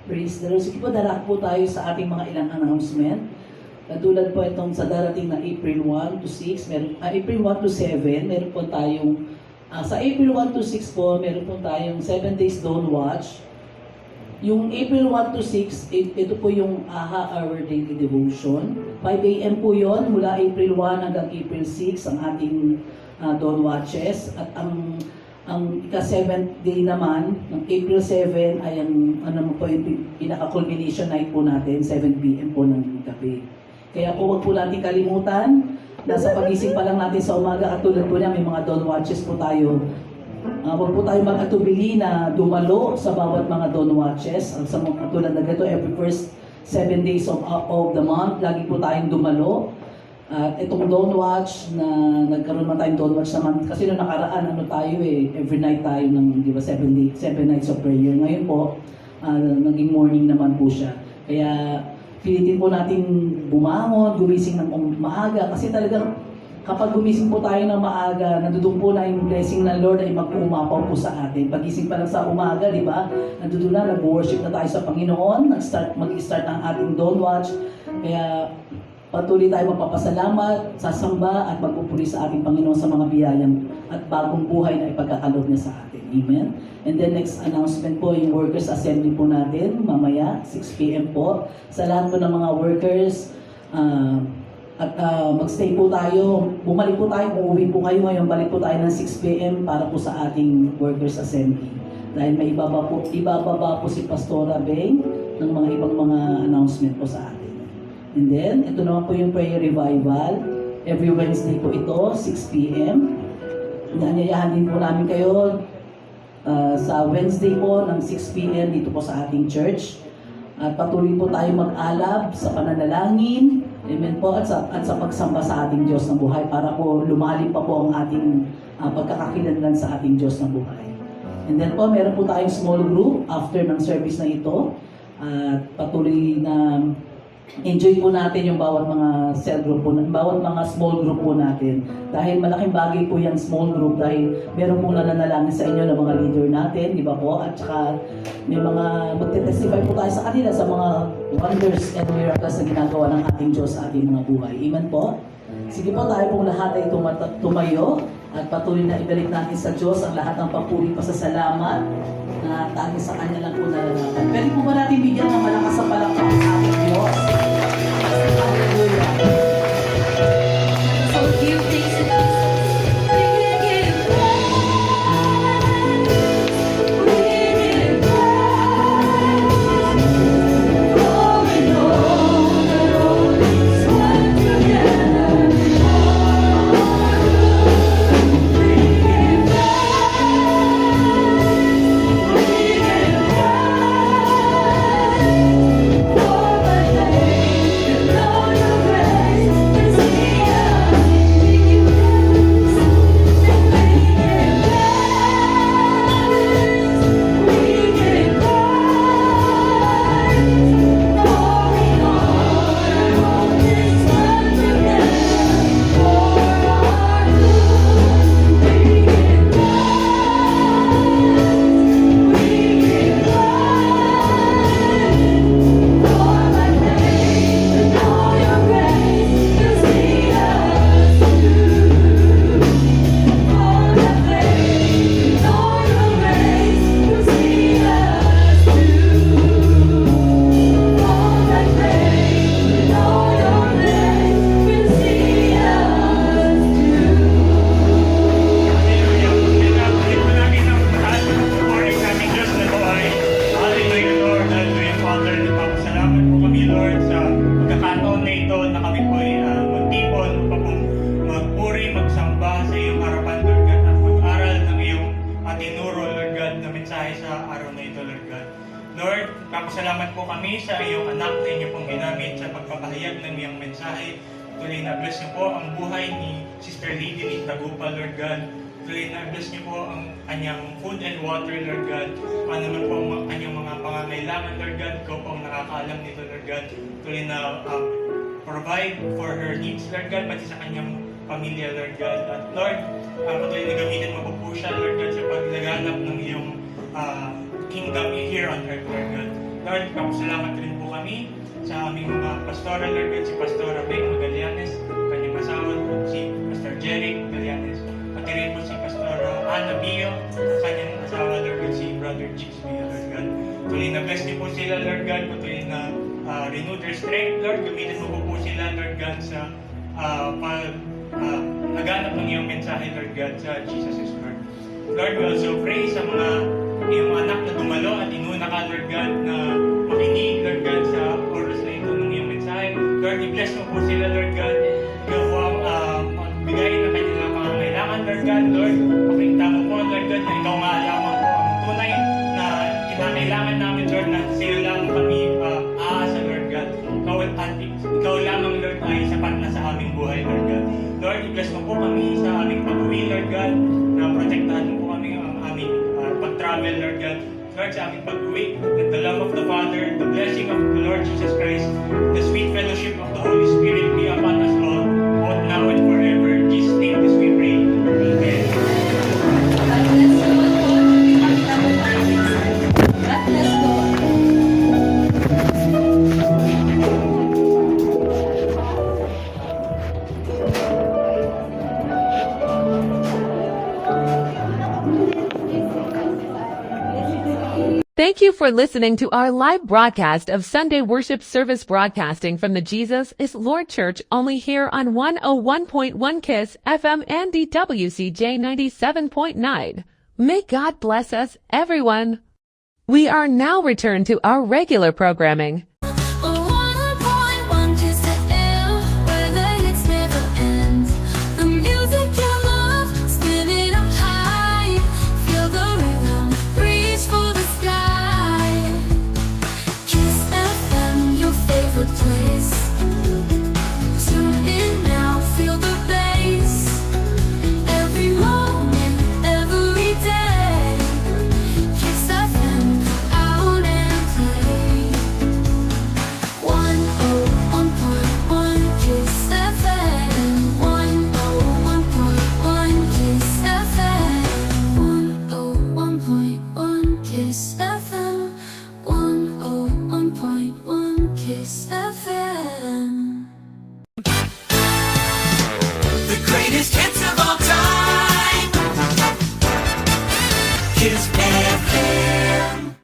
Praise the Lord. Sige po, darako po tayo sa ating mga ilang announcement. Katulad po itong sa darating na April 1 to 6, April 1 to 7, meron po tayong, sa April 1 to 6 po, meron po tayong 7 days Dawn Watch. Yung April 1 to 6, ito po yung AHA Our Daily Devotion. 5 a.m. po yon mula April 1 hanggang April 6 ang ating Dawn Watches. At ang ika-7th day naman, ng April 7 ay ang po yung pinaka-culmination night po natin, 7 p.m. po ng gabi. Kaya po wag po natin kalimutan, nasa pagising pa lang natin sa umaga, katulad po niya, may mga Dawn Watches po tayo. Wag po tayo mag-atubili na dumalo sa bawat mga Dawn Watches. Sa mga katulad na gito, every first 7 days of the month, lagi po tayong dumalo. At itong Dawn Watch na nagkaroon man tayong Dawn Watch naman, kasi noong nakaraan, every night tayo ng, di ba, 7 nights of prayer. Ngayon po, naging morning naman po siya. Kaya, pilitin po natin bumangon, gumising ng maaga, kasi talagang kapag gumising po tayo ng maaga, nandoon po na yung blessing ng Lord ay mag-uumapaw po sa atin. Pagising pa lang sa umaga, di ba? Nandoon na, nag-worship na tayo sa Panginoon, mag-start ang ating Dawn Watch. Kaya, patuloy tayo magpapasalamat, sasamba at magpupuri sa ating Panginoon sa mga biyayang at bagong buhay na ipagkakaloob niya sa atin. Amen? And then next announcement po, yung Workers Assembly po natin, mamaya, 6 p.m. po. Sa lahat po ng mga workers, magstay po tayo, bumalik po tayo, uuwi po kayo ngayon, balik po tayo ng 6 p.m. para po sa ating Workers Assembly. Dahil may ibababa po si Pastora Beng ng mga ibang mga announcement po sa atin. And then, ito naman po yung prayer revival. Every Wednesday po ito, 6 p.m. Inaanyayahan din po namin kayo sa Wednesday po ng 6 p.m. dito po sa ating church. At patuloy po tayo mag-alab sa pananalangin, amen po, at sa pagsamba sa ating Diyos ng buhay para po lumalim pa po ang ating pagkakakilanlan sa ating Diyos ng buhay. And then po, meron po tayong small group after ng service na ito. At patuloy na enjoy po natin yung bawat mga cell group po, bawat mga small group po natin. Dahil malaking bagay po yung small group dahil meron pong nananalangin sa inyo ng mga leader natin, di ba po? At saka may mga magte-testify po tayo sa kanila sa mga wonders and miracles na ginagawa ng ating Diyos sa ating mga buhay. Amen po? Sige po, tayo pong lahat ay tumayo at patuloy na ibalik natin sa Diyos ang lahat ng papuri, pasasalamat na tanging sa Kanya lang po nalalaman. Pwede po ba natin bigyan ng malakas sa palakpak ang ating Diyos? Hallelujah. So give thanks to Jesus. Thank you. Nagpapasalamat po kami sa iyong anak na inyo pong ginamit sa pagpapahayag ng iyong mensahe. Tuloy na bless niyo po ang buhay ni Sister Lady Tagupa, Lord God. Tuloy na bless niyo po ang kanyang food and water, Lord God. Paano naman po ang kanyang mga pangangailangan, Lord God. Ikaw po ang nakakaalam nito, Lord God. Tuloy na provide for her needs, Lord God, pati sa kanyang pamilya, Lord God. At Lord, patuloy na gamitin mo po siya, Lord God, sa paglaganap ng iyong kingdom here on earth, Lord God. Lord, kapasalamat rin po kami sa aming mga pastora, Lord God, si Pastora Beng Magallanes, kanyang asawa, si Pastor Jeric Magallanes, pati rin po si Pastora Ana Bio, kanyang asawa, Lord God, si Brother Jigs Bio, Lord God. Tuloy na bless niyo po sila, Lord God, patuloy na renew their strength, Lord. Gamitin mo po sila, Lord God, sa naganap ng iyong mensahe, Lord God, sa Jesus is Lord. Lord, we also pray sa mga iyong anak na dumalo at inuna ka, Lord God, na makinig, Lord God, sa oras na ito ng iyong mensahe. Lord, i-bless mo po sila, Lord God. Ikaw po ang magbigay ng kanilang pangangailangan, Lord God. Lord, pakita mo po, Lord God, na ikaw nga lamang po ang tunay na kinakailangan namin, Lord, na sa'yo lang kami aasa, Lord God. Ikaw lamang, Lord, ay sapat na sa aming buhay, Lord God. Lord, i-bless mo po kami sa aming pag-uwi, Lord God, na protektahan mo po kami ang aming pag-travel, Lord God. Lord, sa aming pag-uwi, let the love of the Father, the blessing of the Lord Jesus Christ, the sweet fellowship of the Holy Spirit be upon us all, both now and forever. In Jesus' name, as we pray. Amen. God bless you. Thank you for listening to our live broadcast of Sunday Worship Service broadcasting from the Jesus is Lord Church only here on 101.1 KISS FM and DWCJ 97.9. May God bless us, everyone. We are now returned to our regular programming. 101 Kiss FM, where the hits never end. The music you love, spinning up high. Feel the rhythm, reach for the sky. Kiss FM, your favorite place. Tune in now, feel the bass. Every moment, every day. Kiss FM, come out and play. 101.1 Kiss FM. 101.1 Kiss FM. 101.1 Kiss FM. 101.1 Kiss FM. The greatest hits of all time. Kiss FM.